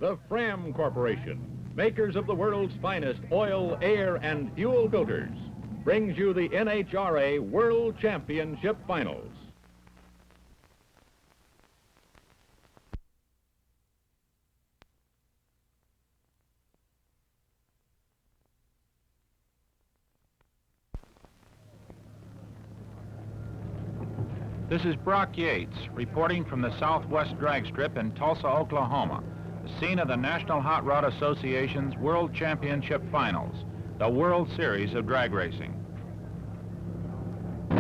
The Fram Corporation, makers of the world's finest oil, air, and fuel filters, brings you the NHRA World Championship Finals. This is Brock Yates, reporting from the Southwest Drag Strip in Tulsa, Oklahoma, the scene of the National Hot Rod Association's World Championship Finals, the World Series of drag racing. The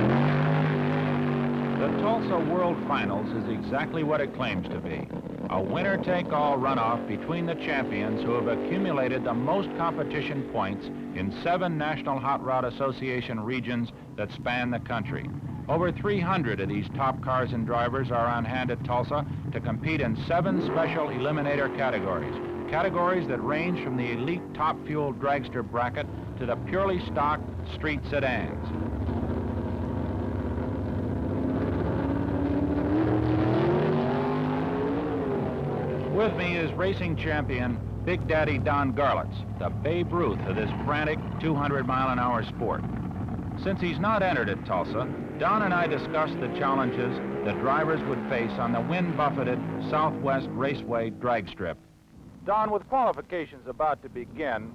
Tulsa World Finals is exactly what it claims to be, a winner-take-all runoff between the champions who have accumulated the most competition points in 7 National Hot Rod Association regions that span the country. Over 300 of these top cars and drivers are on hand at Tulsa to compete in 7 special eliminator categories, categories that range from the elite top-fueled dragster bracket to the purely stock street sedans. With me is racing champion Big Daddy Don Garlits, the Babe Ruth of this frantic 200-mile-an-hour sport. Since he's not entered at Tulsa, Don and I discussed the challenges that drivers would face on the wind-buffeted Southwest Raceway drag strip. Don, with qualifications about to begin,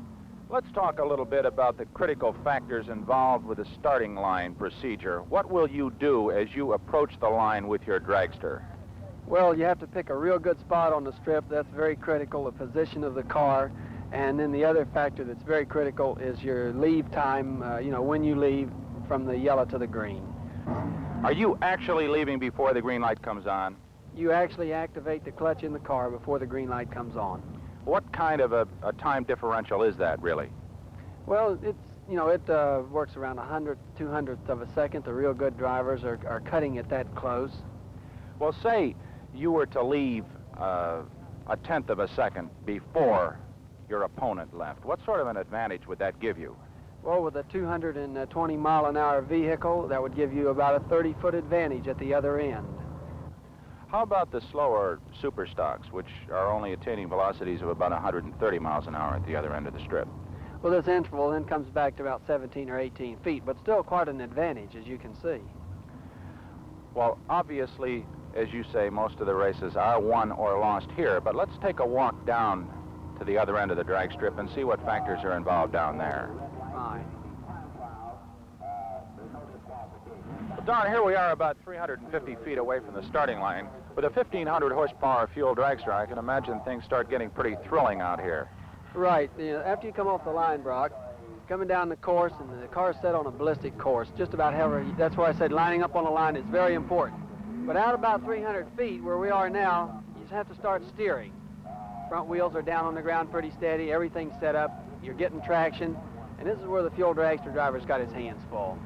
let's talk a little bit about the critical factors involved with the starting line procedure. What will you do as you approach the line with your dragster? Well, you have to pick a real good spot on the strip. That's very critical, the position of the car. And then the other factor that's very critical is your leave time, when you leave from the yellow to the green. Are you actually leaving before the green light comes on? You actually activate the clutch in the car before the green light comes on. What kind of a time differential is that, really? Well, it works around 200th of a second. The real good drivers are cutting it that close. Well, say you were to leave a 1/10 of a second before your opponent left. What sort of an advantage would that give you? Well, with a 220-mile-an-hour vehicle, that would give you about a 30-foot advantage at the other end. How about the slower super stocks, which are only attaining velocities of about 130 miles an hour at the other end of the strip? Well, this interval then comes back to about 17 or 18 feet, but still quite an advantage, as you can see. Well, obviously, as you say, most of the races are won or lost here, but let's take a walk down to the other end of the drag strip and see what factors are involved down there. Fine. Well, Don, here we are about 350 feet away from the starting line. With a 1,500 horsepower fuel dragster, I can imagine things start getting pretty thrilling out here. Right. After you come off the line, Brock, coming down the course, and the car's set on a ballistic course, just about however, that's why I said lining up on the line is very important. But out about 300 feet, where we are now, you just have to start steering. Front wheels are down on the ground pretty steady, everything's set up, you're getting traction, and this is where the fuel dragster driver's got his hands full.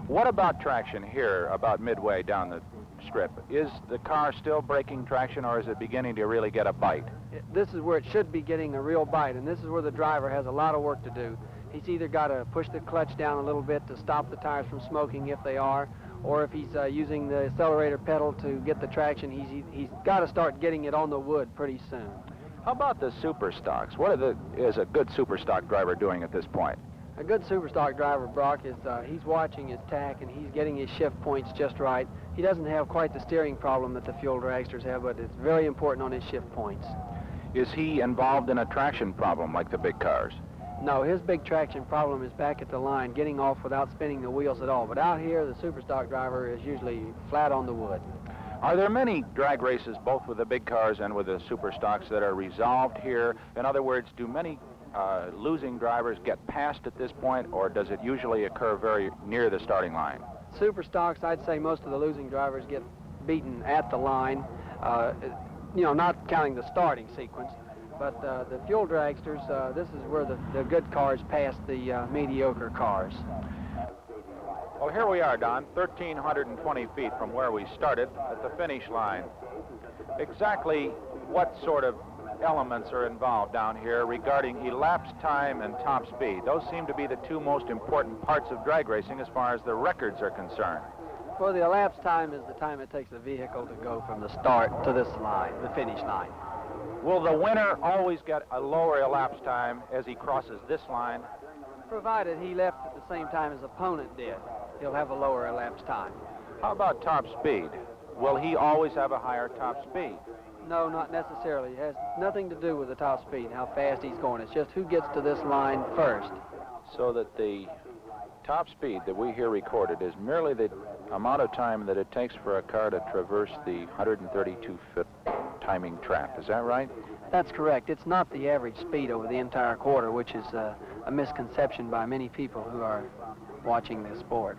What about traction here, about midway down the strip? Is the car still breaking traction, or is it beginning to really get a bite? This is where it should be getting a real bite, and this is where the driver has a lot of work to do. He's either got to push the clutch down a little bit to stop the tires from smoking if they are, or if he's using the accelerator pedal to get the traction, he's got to start getting it on the wood pretty soon. How about the super stocks? What is a good super stock driver doing at this point? A good super stock driver, Brock, is he's watching his tack and he's getting his shift points just right. He doesn't have quite the steering problem that the fuel dragsters have, but it's very important on his shift points. Is he involved in a traction problem like the big cars? No, his big traction problem is back at the line, getting off without spinning the wheels at all. But out here, the super stock driver is usually flat on the wood. Are there many drag races, both with the big cars and with the super stocks, that are resolved here? In other words, do many losing drivers get passed at this point, or does it usually occur very near the starting line? Super stocks, I'd say most of the losing drivers get beaten at the line, not counting the starting sequence. But the fuel dragsters, this is where the good cars pass the mediocre cars. Well, here we are, Don, 1,320 feet from where we started at the finish line. Exactly what sort of elements are involved down here regarding elapsed time and top speed? Those seem to be the two most important parts of drag racing as far as the records are concerned. Well, the elapsed time is the time it takes the vehicle to go from the start to this line, the finish line. Will the winner always get a lower elapsed time as he crosses this line? Provided he left at the same time his opponent did, he'll have a lower elapsed time. How about top speed? Will he always have a higher top speed? No, not necessarily. It has nothing to do with the top speed, how fast he's going. It's just who gets to this line first. So that the top speed that we hear recorded is merely the amount of time that it takes for a car to traverse the 132-foot timing trap. Is that right? That's correct. It's not the average speed over the entire quarter, which is a misconception by many people who are watching this sport.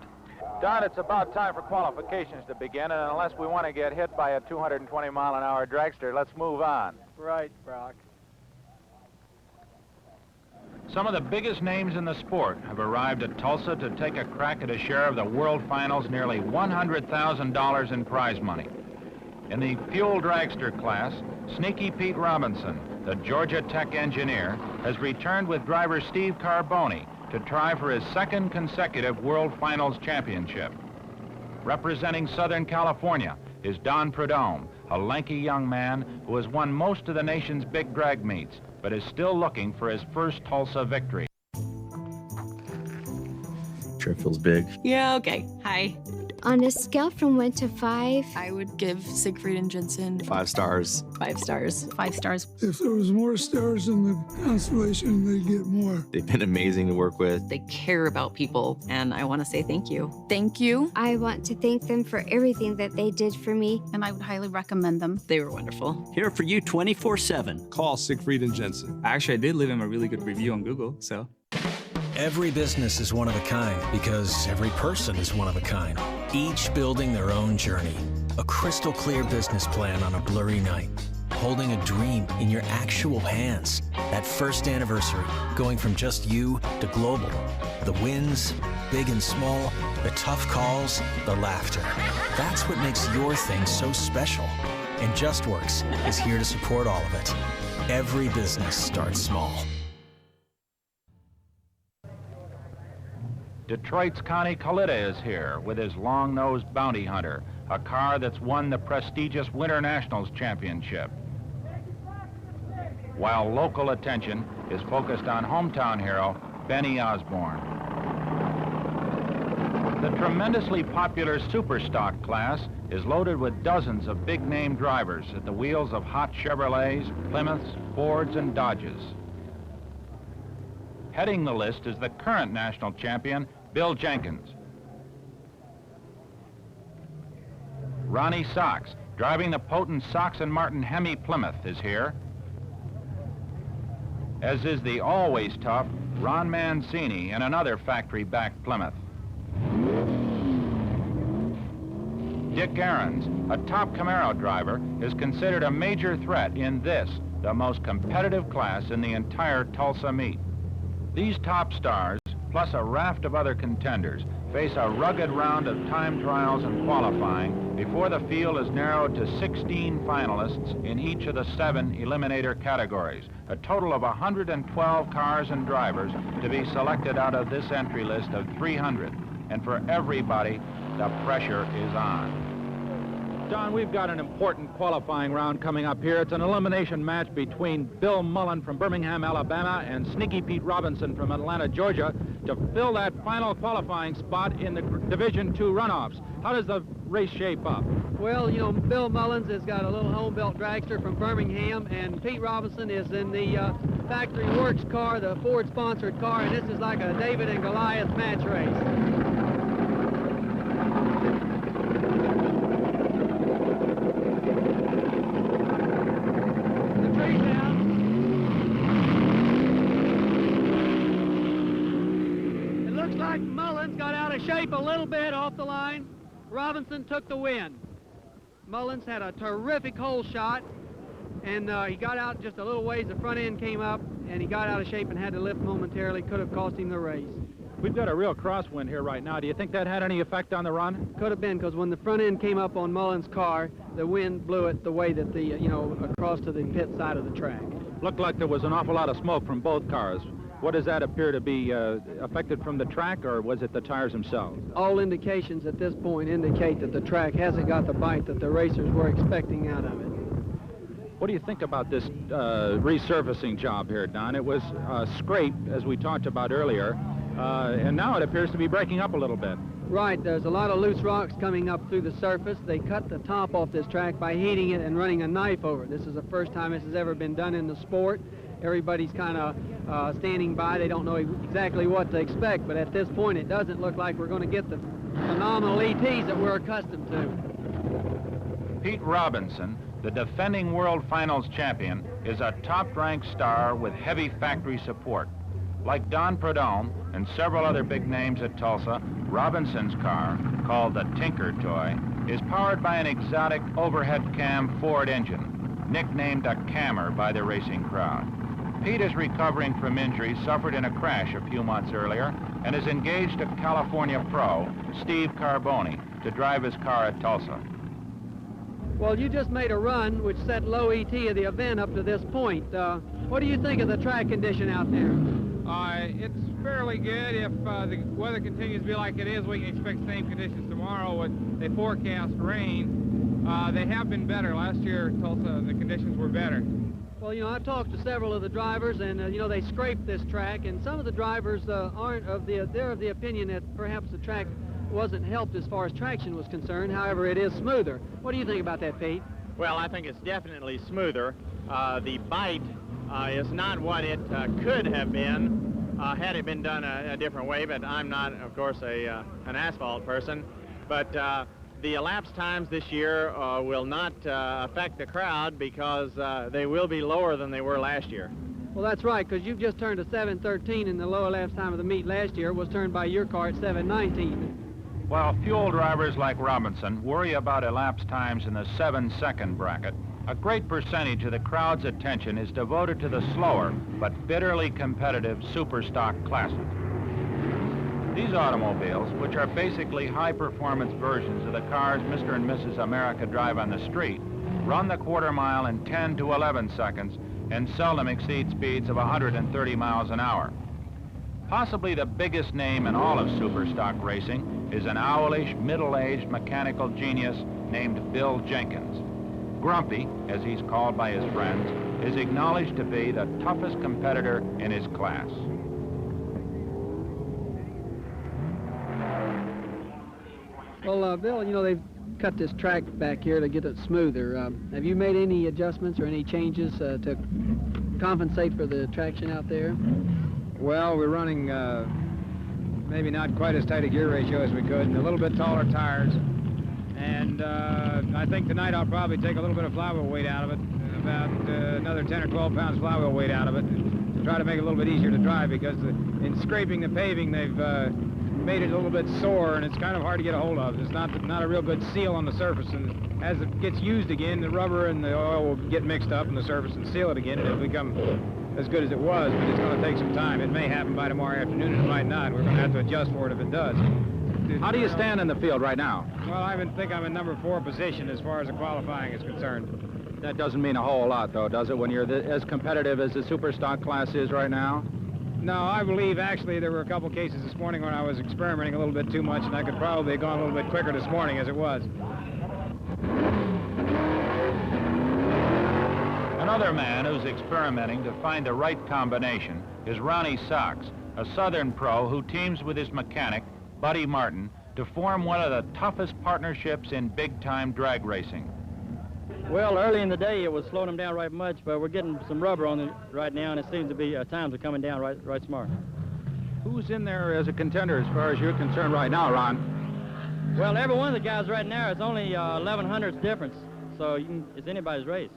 Don, it's about time for qualifications to begin, and unless we want to get hit by a 220-mile-an-hour dragster, let's move on. Right, Brock. Some of the biggest names in the sport have arrived at Tulsa to take a crack at a share of the World Finals, nearly $100,000 in prize money. In the fuel dragster class, Sneaky Pete Robinson, the Georgia Tech engineer, has returned with driver Steve Carboni to try for his second consecutive World Finals championship. Representing Southern California is Don Prudhomme, a lanky young man who has won most of the nation's big drag meets, but is still looking for his first Tulsa victory. Sure feels big. Yeah, okay. Hi. On a scale from 1 to 5, I would give Siegfried and Jensen 5 stars. 5 stars. 5 stars. If there was more stars in the constellation, they'd get more. They've been amazing to work with. They care about people, and I want to say thank you. Thank you. I want to thank them for everything that they did for me. And I would highly recommend them. They were wonderful. Here for you 24/7. Call Siegfried and Jensen. Actually, I did leave him a really good review on Google, so. Every business is one of a kind because every person is one of a kind. Each building their own journey. A crystal clear business plan on a blurry night. Holding a dream in your actual hands. That first anniversary, going from just you to global. The wins, big and small, the tough calls, the laughter. That's what makes your thing so special. And JustWorks is here to support all of it. Every business starts small. Detroit's Connie Kalita is here with his long-nosed Bounty Hunter, a car that's won the prestigious Winter Nationals Championship. While local attention is focused on hometown hero Benny Osborne. The tremendously popular Superstock class is loaded with dozens of big-name drivers at the wheels of hot Chevrolets, Plymouths, Fords, and Dodges. Heading the list is the current national champion, Bill Jenkins. Ronnie Sox, driving the potent Sox and Martin Hemi Plymouth, is here. As is the always tough Ron Mancini in another factory-backed Plymouth. Dick Aarons, a top Camaro driver, is considered a major threat in this, the most competitive class in the entire Tulsa meet. These top stars, plus a raft of other contenders, face a rugged round of time trials and qualifying before the field is narrowed to 16 finalists in each of the 7 eliminator categories, a total of 112 cars and drivers to be selected out of this entry list of 300. And for everybody, the pressure is on. Don, we've got an important qualifying round coming up here. It's an elimination match between Bill Mullen from Birmingham, Alabama, and Sneaky Pete Robinson from Atlanta, Georgia, to fill that final qualifying spot in the Division II runoffs. How does the race shape up? Well, you know, Bill Mullins has got a little home-built dragster from Birmingham, and Pete Robinson is in the Factory Works car, the Ford-sponsored car, and this is like a David and Goliath match race. Shape a little bit off the line. Robinson took the win. Mullins had a terrific hole shot, and he got out just a little ways. The front end came up, and he got out of shape and had to lift momentarily. Could have cost him the race. We've got a real crosswind here right now. Do you think that had any effect on the run? Could have been, because when the front end came up on Mullins' car, the wind blew it the way that the, across to the pit side of the track. Looked like there was an awful lot of smoke from both cars. What does that appear to be affected from the track, or was it the tires themselves? All indications at this point indicate that the track hasn't got the bite that the racers were expecting out of it. What do you think about this resurfacing job here, Don? It was scraped, as we talked about earlier, and now it appears to be breaking up a little bit. Right, there's a lot of loose rocks coming up through the surface. They cut the top off this track by heating it and running a knife over it. This is the first time this has ever been done in the sport. Everybody's kind of standing by. They don't know exactly what to expect, but at this point it doesn't look like we're going to get the phenomenal ETs that we're accustomed to. Pete Robinson, the defending World Finals champion, is a top-ranked star with heavy factory support. Like Don Prudhomme and several other big names at Tulsa, Robinson's car, called the Tinker Toy, is powered by an exotic overhead cam Ford engine, nicknamed a Cammer by the racing crowd. Pete is recovering from injuries suffered in a crash a few months earlier and is engaged a California pro, Steve Carboni, to drive his car at Tulsa. Well, you just made a run which set low ET of the event up to this point. What do you think of the track condition out there? It's fairly good. If the weather continues to be like it is, we can expect the same conditions tomorrow. With they forecast rain. They have been better. Last year, Tulsa, the conditions were better. Well, you know, I've talked to several of the drivers, and you know, they scraped this track, and some of the drivers they're of the opinion that perhaps the track wasn't helped as far as traction was concerned. However, it is smoother. What do you think about that, Pete? Well, I think it's definitely smoother. The bite is not what it could have been had it been done a different way, but I'm not, of course, an asphalt person. But the elapsed times this year will not affect the crowd because they will be lower than they were last year. Well, that's right, because you've just turned a 7:13 in the low elapsed time of the meet last year. It was turned by your car at 7:19. While fuel drivers like Robinson worry about elapsed times in the 7-second bracket, a great percentage of the crowd's attention is devoted to the slower but bitterly competitive Superstock Classic. These automobiles, which are basically high-performance versions of the cars Mr. and Mrs. America drive on the street, run the quarter mile in 10 to 11 seconds and seldom exceed speeds of 130 miles an hour. Possibly the biggest name in all of Superstock racing is an owlish, middle-aged mechanical genius named Bill Jenkins. Grumpy, as he's called by his friends, is acknowledged to be the toughest competitor in his class. Well, Bill, you know, they've cut this track back here to get it smoother. Have you made any adjustments or any changes to compensate for the traction out there? Well, we're running maybe not quite as tight a gear ratio as we could, and a little bit taller tires. And I think tonight I'll probably take a little bit of flywheel weight out of it, about another 10 or 12 pounds flywheel weight out of it, to try to make it a little bit easier to drive, because in scraping the paving, they've made it a little bit sore, and it's kind of hard to get a hold of. It's not a real good seal on the surface, and as it gets used again, the rubber and the oil will get mixed up in the surface and seal it again, and it'll become as good as it was, but it's going to take some time. It may happen by tomorrow afternoon, and it might not. We're going to have to adjust for it if it does. How do you stand in the field right now? Well, I think I'm in number 4 position as far as the qualifying is concerned. That doesn't mean a whole lot, though, does it, when you're as competitive as the Superstock class is right now? No, I believe actually there were a couple cases this morning when I was experimenting a little bit too much, and I could probably have gone a little bit quicker this morning as it was. Another man who's experimenting to find the right combination is Ronnie Sachs, a Southern pro who teams with his mechanic, Buddy Martin, to form one of the toughest partnerships in big-time drag racing. Well, early in the day, it was slowing them down right much, but we're getting some rubber on it right now, and it seems to be times are coming down right smart. Who's in there as a contender as far as you're concerned right now, Ron? Well, every one of the guys right now, it's only 11/100ths difference, so it's anybody's race.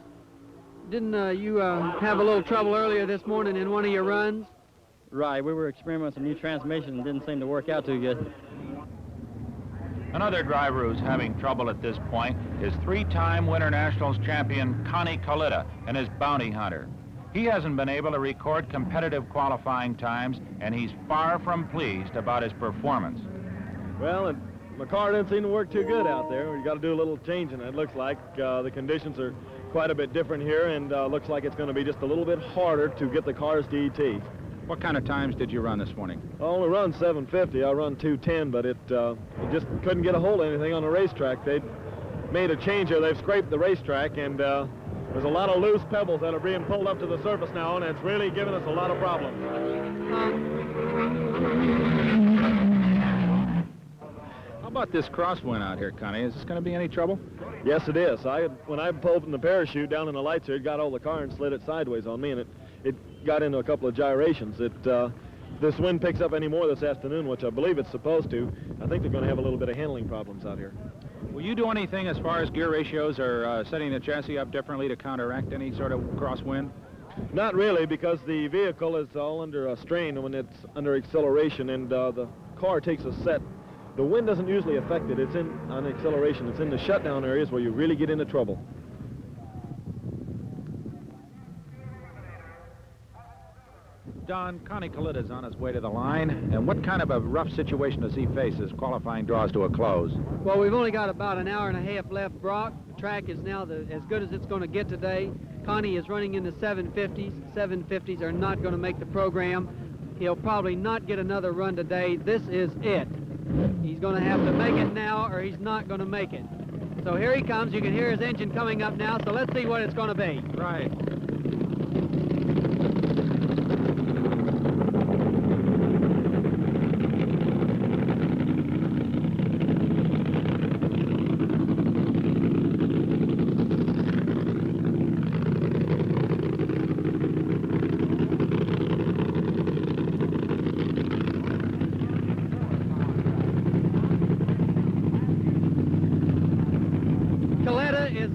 Didn't you have a little trouble earlier this morning in one of your runs? Right, we were experimenting with some new transmission and didn't seem to work out too good. Another driver who's having trouble at this point is 3-time Winter Nationals champion Connie Coletta and his Bounty Hunter. He hasn't been able to record competitive qualifying times, and he's far from pleased about his performance. Well, my car didn't seem to work too good out there. We've got to do a little changing, it looks like. The conditions are quite a bit different here, and looks like it's going to be just a little bit harder to get the cars to ET. What kind of times did you run this morning? I only run 7:50. I run 2:10, but it just couldn't get a hold of anything on the racetrack. They made a change here. They've scraped the racetrack, and There's a lot of loose pebbles that are being pulled up to the surface now, and it's really giving us a lot of problems. How about this crosswind out here, Connie? Is this going to be any trouble? Yes, it is. When I pulled from the parachute down in the lights here, it got all the car and slid it sideways on me, and it got into a couple of gyrations. This wind picks up any more this afternoon, which I believe it's supposed to. I think they're going to have a little bit of handling problems out here. Will you do anything as far as gear ratios or setting the chassis up differently to counteract any sort of crosswind? Not really, because the vehicle is all under a strain when it's under acceleration, and the car takes a set. The wind doesn't usually affect it. It's on acceleration. It's in the shutdown areas where you really get into trouble. Don, Connie Collitta's on his way to the line, and what kind of a rough situation does he face as qualifying draws to a close? Well, we've only got about an hour and a half left, Brock. The track is now as good as it's going to get today. Connie is running in the 750s. 750s are not going to make the program. He'll probably not get another run today. This is it. He's going to have to make it now, or he's not going to make it. So here he comes. You can hear his engine coming up now, so let's see what it's going to be. Right.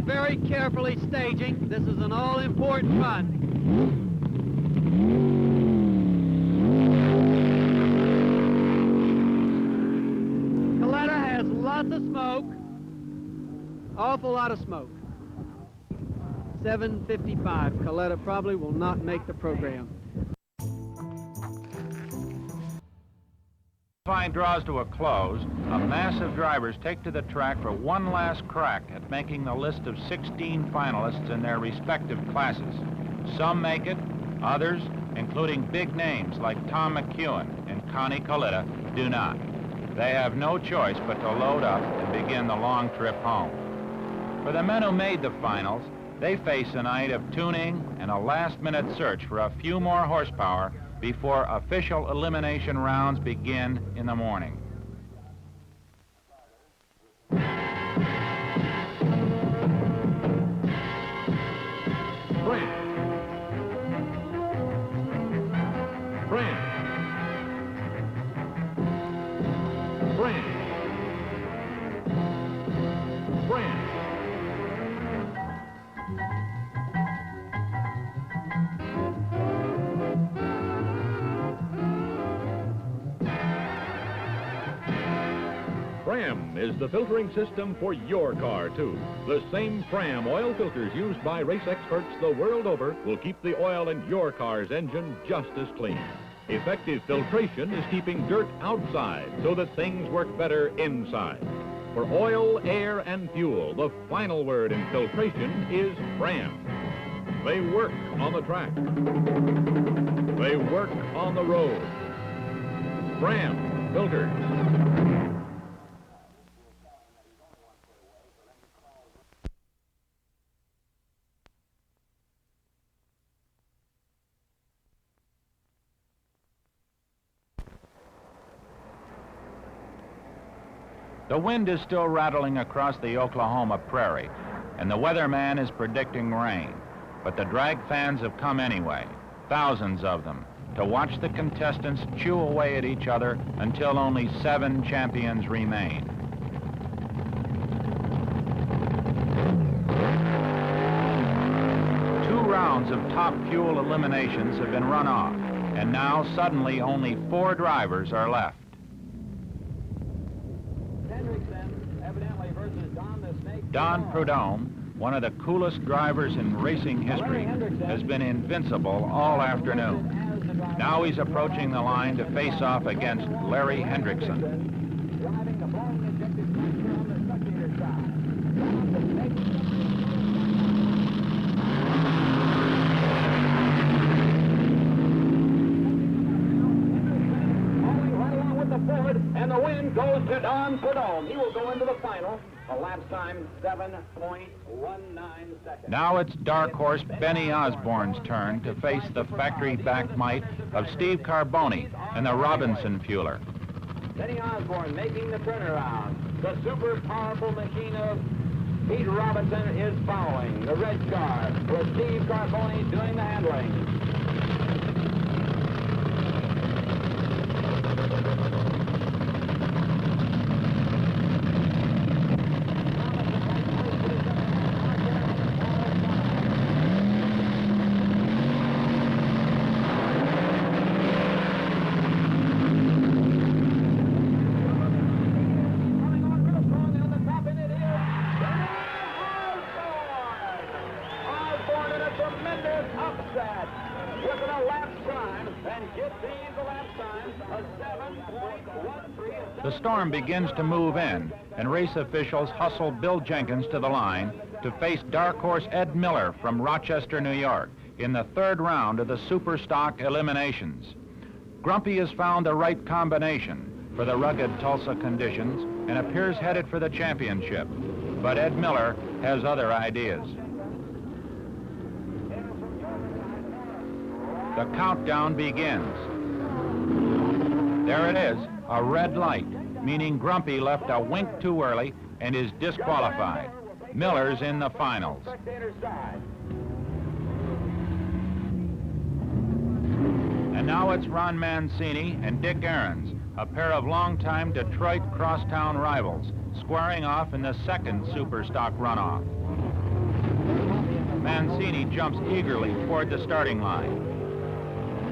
Very carefully staging. This is an all-important run. Coletta has lots of smoke. Awful lot of smoke. 7:55. Coletta probably will not make the program. Qualifying draws to a close, a mass of drivers take to the track for one last crack at making the list of 16 finalists in their respective classes. Some make it, others, including big names like Tom McEwen and Connie Collitta, do not. They have no choice but to load up and begin the long trip home. For the men who made the finals, they face a night of tuning and a last-minute search for a few more horsepower before official elimination rounds begin in the morning. Fram is the filtering system for your car, too. The same Fram oil filters used by race experts the world over will keep the oil in your car's engine just as clean. Effective filtration is keeping dirt outside so that things work better inside. For oil, air, and fuel, the final word in filtration is Fram. They work on the track. They work on the road. Fram filters. The wind is still rattling across the Oklahoma prairie, and the weatherman is predicting rain. But the drag fans have come anyway, thousands of them, to watch the contestants chew away at each other until only 7 champions remain. Two rounds of top fuel eliminations have been run off, and now suddenly only 4 drivers are left. Don Prudhomme, one of the coolest drivers in racing history, has been invincible all afternoon. Now he's approaching the line to face off against Larry Hendrickson. And the win goes to Don Prudhomme. He will go into the final A lap time, 7.19 seconds. Now it's dark horse Benny Osborne's turn to face the factory-backed might of Steve Carboni and the Robinson Fueler. Benny Osborne making the turnaround. The super powerful machine of Pete Robinson is following. The red car with Steve Carboni doing the handling. The storm begins to move in, and race officials hustle Bill Jenkins to the line to face dark horse Ed Miller from Rochester, New York, in the third round of the Super Stock eliminations. Grumpy has found the right combination for the rugged Tulsa conditions and appears headed for the championship, but Ed Miller has other ideas. The countdown begins. There it is, a red light, meaning Grumpy left a wink too early and is disqualified. Miller's in the finals. And now it's Ron Mancini and Dick Ahrens, a pair of longtime Detroit crosstown rivals, squaring off in the second Super Stock runoff. Mancini jumps eagerly toward the starting line.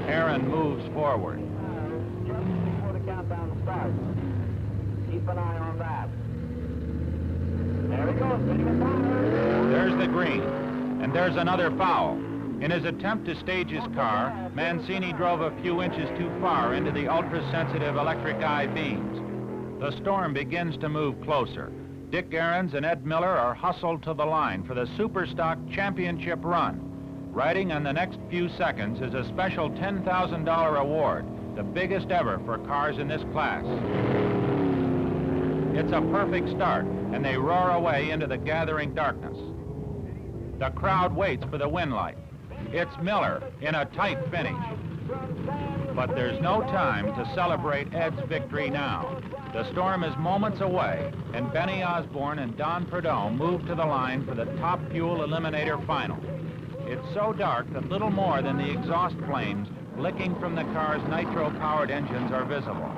Aaron moves forward. Before the countdown starts. Keep an eye on that. There he goes. There's the green, and there's another foul. In his attempt to stage his car, Mancini drove a few inches too far into the ultra-sensitive electric eye beams. The storm begins to move closer. Dick Ahrens and Ed Miller are hustled to the line for the Super Stock Championship run. Riding on the next few seconds is a special $10,000 award, the biggest ever for cars in this class. It's a perfect start, and they roar away into the gathering darkness. The crowd waits for the win light. It's Miller in a tight finish. But there's no time to celebrate Ed's victory now. The storm is moments away, and Benny Osborne and Don Prudhomme move to the line for the Top Fuel Eliminator Final. It's so dark that little more than the exhaust flames licking from the car's nitro-powered engines are visible.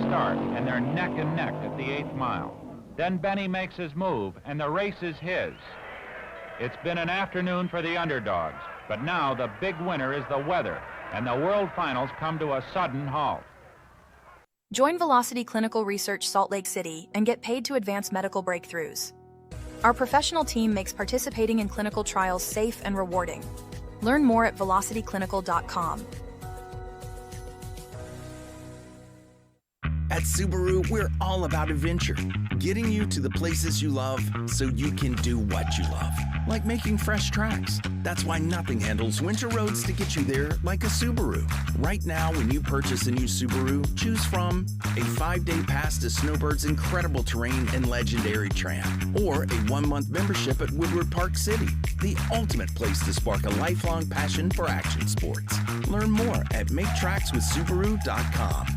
Start, and they're neck and neck at the 8th mile. Then Benny makes his move, and the race is his. It's been an afternoon for the underdogs, but now the big winner is the weather, and the World Finals come to a sudden halt. Join Velocity Clinical Research Salt Lake City and get paid to advance medical breakthroughs. Our professional team makes participating in clinical trials safe and rewarding. Learn more at velocityclinical.com. At Subaru, we're all about adventure, getting you to the places you love so you can do what you love, like making fresh tracks. That's why nothing handles winter roads to get you there like a Subaru. Right now, when you purchase a new Subaru, choose from a 5-day pass to Snowbird's incredible terrain and legendary tram, or a 1-month membership at Woodward Park City, the ultimate place to spark a lifelong passion for action sports. Learn more at MakeTracksWithSubaru.com.